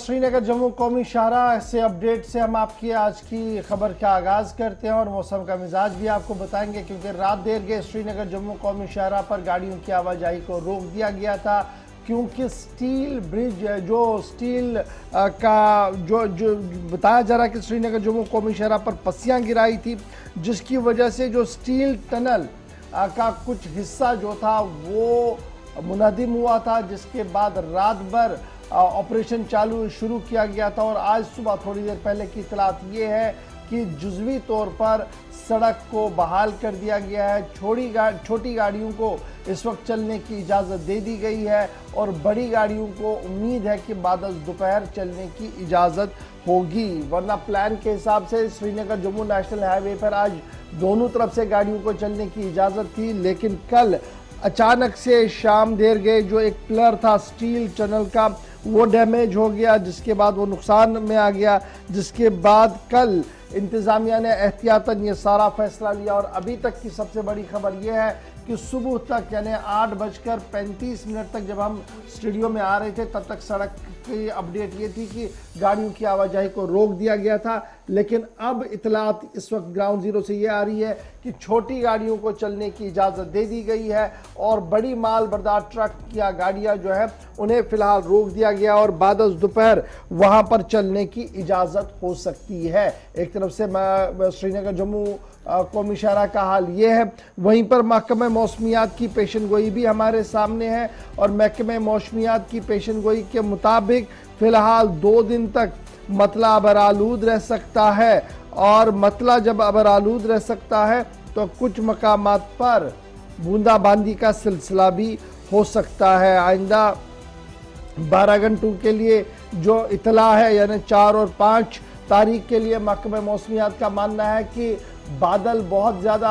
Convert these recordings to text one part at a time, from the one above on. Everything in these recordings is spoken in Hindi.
श्रीनगर जम्मू कौमी शाहराह से अपडेट से हम आपकी आज की खबर का आगाज करते हैं और मौसम का मिजाज भी आपको बताएंगे, क्योंकि रात देर गए श्रीनगर जम्मू कौमी शाहराह पर गाड़ियों की आवाजाही को रोक दिया गया था, क्योंकि स्टील ब्रिज जो स्टील का जो बताया जा रहा है कि श्रीनगर जम्मू कौमी शाहराह पर पस्सियां गिराई थी, जिसकी वजह से जो स्टील टनल का कुछ हिस्सा जो था वो मुनहदिम हुआ था, जिसके बाद रात भर ऑपरेशन शुरू किया गया था। और आज सुबह थोड़ी देर पहले की इतलात ये है कि जुज़वी तौर पर सड़क को बहाल कर दिया गया है। छोटी गाड़ियों को इस वक्त चलने की इजाज़त दे दी गई है और बड़ी गाड़ियों को उम्मीद है कि बाद दोपहर चलने की इजाज़त होगी, वरना प्लान के हिसाब से श्रीनगर जम्मू नेशनल हाईवे पर आज दोनों तरफ से गाड़ियों को चलने की इजाज़त थी, लेकिन कल अचानक से शाम देर गए जो एक पिलर था स्टील टनल का वो डैमेज हो गया, जिसके बाद वो नुकसान में आ गया, जिसके बाद कल इंतज़ामिया ने एहतियातन ये सारा फैसला लिया। और अभी तक की सबसे बड़ी खबर यह है कि सुबह तक यानी 8:35 तक जब हम स्टूडियो में आ रहे थे तब तक सड़क की अपडेट ये थी कि गाड़ियों की आवाजाही को रोक दिया गया था, लेकिन अब इतलात इस वक्त ग्राउंड जीरो से ये आ रही है कि छोटी गाड़ियों को चलने की इजाज़त दे दी गई है और बड़ी माल बरदार ट्रक या गाड़ियां जो है उन्हें फिलहाल रोक दिया गया और बाद दोपहर वहां पर चलने की इजाज़त हो सकती है। एक तरफ से श्रीनगर जम्मू कौमी शाहराह का हाल ये है, वहीं पर महकमे मौसमियात की पेशन गोई भी हमारे सामने है और महकमे मौसमियात की पेशन गोई के मुताबिक फिलहाल 2 दिन तक मतला अबरालूद रह सकता है और मतला जब अबरालूद रह सकता है तो कुछ मकामात पर बूंदाबांदी का सिलसिला भी हो सकता है। आइंदा 12 घंटों के लिए जो इतला है यानी 4 और 5 तारीख के लिए महकमे मौसमियात का मानना है कि बादल बहुत ज़्यादा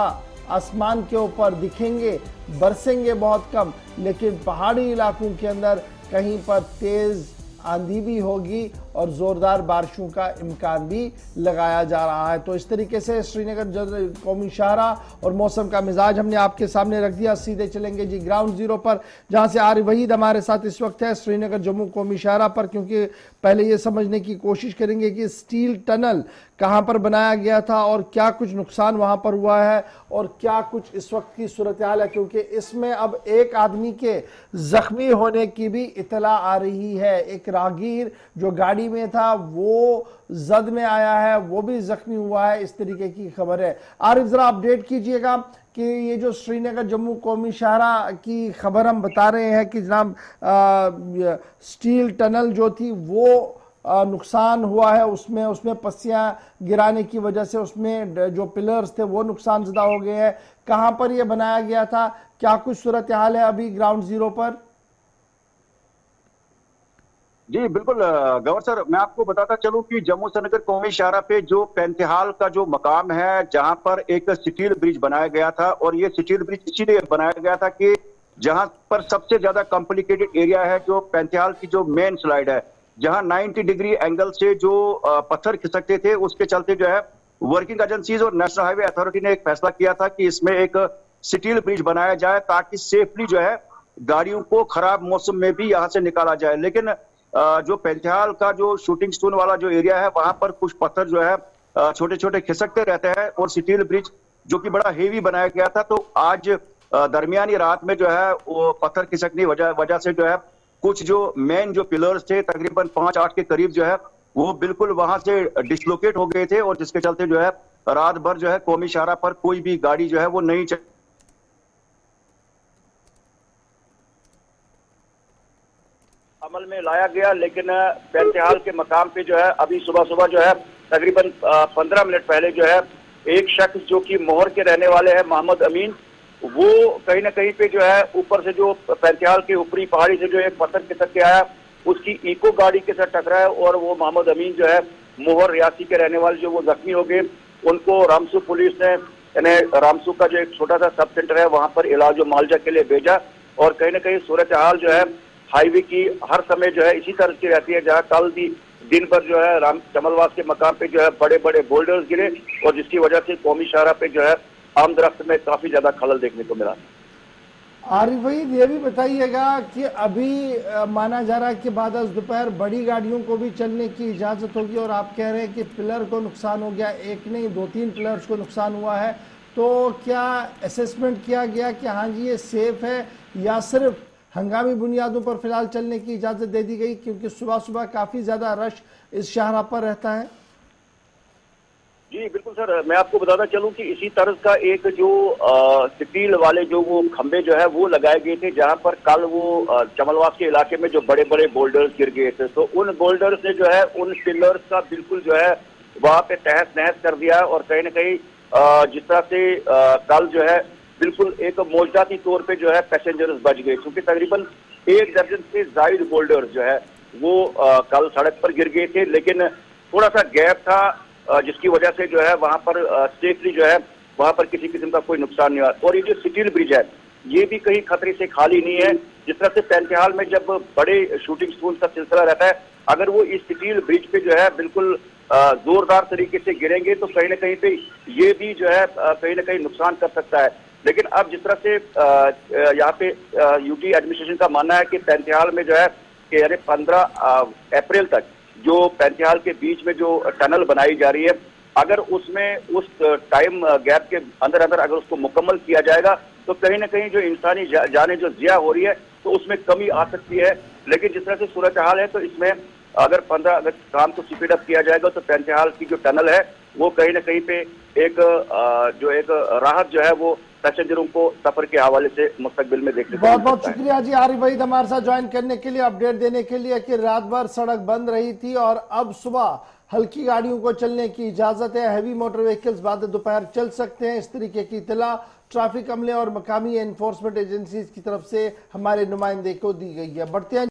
आसमान के ऊपर दिखेंगे, बरसेंगे बहुत कम, लेकिन पहाड़ी इलाकों के अंदर कहीं पर तेज़ आंधी भी होगी और ज़ोरदार बारिशों का इम्कान भी लगाया जा रहा है। तो इस तरीके से श्रीनगर कौमी शाहराह और मौसम का मिजाज हमने आपके सामने रख दिया। सीधे चलेंगे जी ग्राउंड जीरो पर, जहां से आरिफ वहीद हमारे साथ इस वक्त है श्रीनगर जम्मू कौमी शाहराह पर, क्योंकि पहले ये समझने की कोशिश करेंगे कि स्टील टनल कहां पर बनाया गया था और क्या कुछ नुकसान वहां पर हुआ है और क्या कुछ इस वक्त की सूरत हाल है, क्योंकि इसमें अब एक आदमी के जख्मी होने की भी इतला आ रही है। एक राहगीर जो गाड़ी में था वो जद में आया है, वो भी जख्मी हुआ है, इस तरीके की खबर है। आरिफ जरा अपडेट कीजिएगा कि ये जो श्रीनगर जम्मू कौमी शाहराह की खबर हम बता रहे हैं कि जनाब स्टील टनल जो थी वो नुकसान हुआ है, उसमें पस्सियां गिराने की वजह से उसमें जो पिलर्स थे वो नुकसान ज़्यादा हो गए हैं। कहां पर यह बनाया गया था, क्या कुछ सूरत हाल है अभी ग्राउंड जीरो पर? जी बिल्कुल गवर सर, मैं आपको बताता चलूं कि जम्मू श्रीनगर कौमी शाहराह पे जो पैंतीहाल का जो मकाम है जहां पर एक स्टील ब्रिज बनाया गया था, और ये स्टील ब्रिज इसीलिए बनाया गया था कि जहां पर सबसे ज्यादा कॉम्प्लिकेटेड एरिया है जो पैंतीहाल की जो मेन स्लाइड है, जहां 90 डिग्री एंगल से जो पत्थर खिसकते थे, उसके चलते जो है वर्किंग एजेंसीज और नेशनल हाईवे अथॉरिटी ने एक फैसला किया था कि इसमें एक स्टील ब्रिज बनाया जाए ताकि सेफली जो है गाड़ियों को खराब मौसम में भी यहाँ से निकाला जाए। लेकिन जो पैंतीहाल का जो शूटिंग स्टोन वाला जो एरिया है वहां पर कुछ पत्थर जो है छोटे छोटे खिसकते रहते हैं और स्टील ब्रिज जो कि बड़ा हेवी बनाया गया था, तो आज दरमियानी रात में जो है वो पत्थर खिसकने वजह से जो है कुछ जो मेन जो पिलर्स थे तकरीबन 5-8 के करीब जो है वो बिल्कुल वहां से डिसलोकेट हो गए थे, और जिसके चलते जो है रात भर जो है कौमी शाहराह पर कोई भी गाड़ी जो है वो नहीं अमल में लाया गया। लेकिन पैंतीहाल के मकाम पे जो है अभी सुबह जो है तकरीबन 15 मिनट पहले जो है एक शख्स जो कि मोहर के रहने वाले हैं मोहम्मद अमीन, वो कहीं ना कहीं पे जो है ऊपर से जो पैंतीहाल के ऊपरी पहाड़ी से जो एक पत्थर खिसक के आया, उसकी इको गाड़ी के साथ टकराया और वो मोहम्मद अमीन जो है मोहर रियासी के रहने वाले जो वो जख्मी हो गए। उनको रामसू पुलिस ने यानी रामसू का जो एक छोटा सा सब सेंटर है वहां पर इलाज और मुआवजा के लिए भेजा, और कहीं ना कहीं सूरत हाल जो है हाईवे की हर समय जो है इसी तरह की रहती है, जहाँ कल भी दिन भर जो है राम चमलवास के मकाम पे जो है बड़े बड़े बोल्डर्स गिरे और जिसकी वजह से कौमी शाहराह पे जो है आम दरख्त में काफी ज्यादा खलल देखने को मिला। आरिफ भाई, ये भी बताइएगा कि अभी माना जा रहा है कि बाद आज दोपहर बड़ी गाड़ियों को भी चलने की इजाजत होगी और आप कह रहे हैं कि पिलर को नुकसान हो गया, एक नहीं 2-3 पिलर्स को नुकसान हुआ है, तो क्या असेसमेंट किया गया कि हाँ जी ये सेफ है या सिर्फ हंगामी बुनियादों पर फिलहाल चलने की इजाजत दे दी गई, क्योंकि सुबह सुबह काफी ज्यादा रश इस शाहराह पर रहता है? जी बिल्कुल सर, मैं आपको बताता चलूं कि इसी तरह का एक जो स्टील वाले जो वो खंबे जो है वो लगाए गए थे, जहां पर कल वो चमलवास के इलाके में जो बड़े बड़े बोल्डर्स गिर गए थे, तो उन बोल्डर्स ने जो है उन पिलर्स का बिल्कुल जो है वहां पे तहस नहस कर दिया और कहीं ना कहीं जिस तरह से कल जो है बिल्कुल एक मौजदाती तौर पे जो है पैसेंजर्स बच गए, क्योंकि तकरीबन 1 दर्जन से जायद बोल्डर्स जो है वो कल सड़क पर गिर गए थे, लेकिन थोड़ा सा गैप था जिसकी वजह से जो है वहां पर सेफली जो है वहां पर किसी किस्म का कोई नुकसान नहीं हुआ। और ये जो स्टील ब्रिज है ये भी कहीं खतरे से खाली नहीं है। जिस तरह से पैंतीहाल में जब बड़े शूटिंग स्कूल का सिलसिला रहता है, अगर वो इस स्टील ब्रिज पे जो है बिल्कुल जोरदार तरीके से गिरेंगे तो कहीं ना कहीं पे ये भी जो है कहीं ना कहीं नुकसान कर सकता है। लेकिन अब जिस तरह से यहाँ पे यूटी एडमिनिस्ट्रेशन का मानना है कि पैंतीहाल में जो है कि यानी 15 अप्रैल तक जो पैंतीहाल के बीच में जो टनल बनाई जा रही है, अगर उसमें उस टाइम गैप के अंदर अंदर अगर उसको मुकम्मल किया जाएगा तो कहीं ना कहीं जो इंसानी जाने जो जिया हो रही है तो उसमें कमी आ सकती है। लेकिन जिस तरह से सूरत हाल है तो इसमें अगर 15 अगस्त काम को स्पीड अप किया जाएगा तो पैंतीहाल की जो टनल है वो कहीं ना कहीं पे एक राहत जो है वो पैसेंजरों को सफर के हवाले से मुस्तकबिल में देखने को बहुत बहुत शुक्रिया जी आरिफ भाई हमारे साथ ज्वाइन करने के लिए, अपडेट देने के लिए कि रात भर सड़क बंद रही थी और अब सुबह हल्की गाड़ियों को चलने की इजाजत है। हैवी मोटर व्हीकल्स बाद दोपहर चल सकते हैं, इस तरीके की इत्तला ट्रैफिक अमले और मकामी एनफोर्समेंट एजेंसीज की तरफ से हमारे नुमाइंदे को दी गई है। बढ़ते हैं।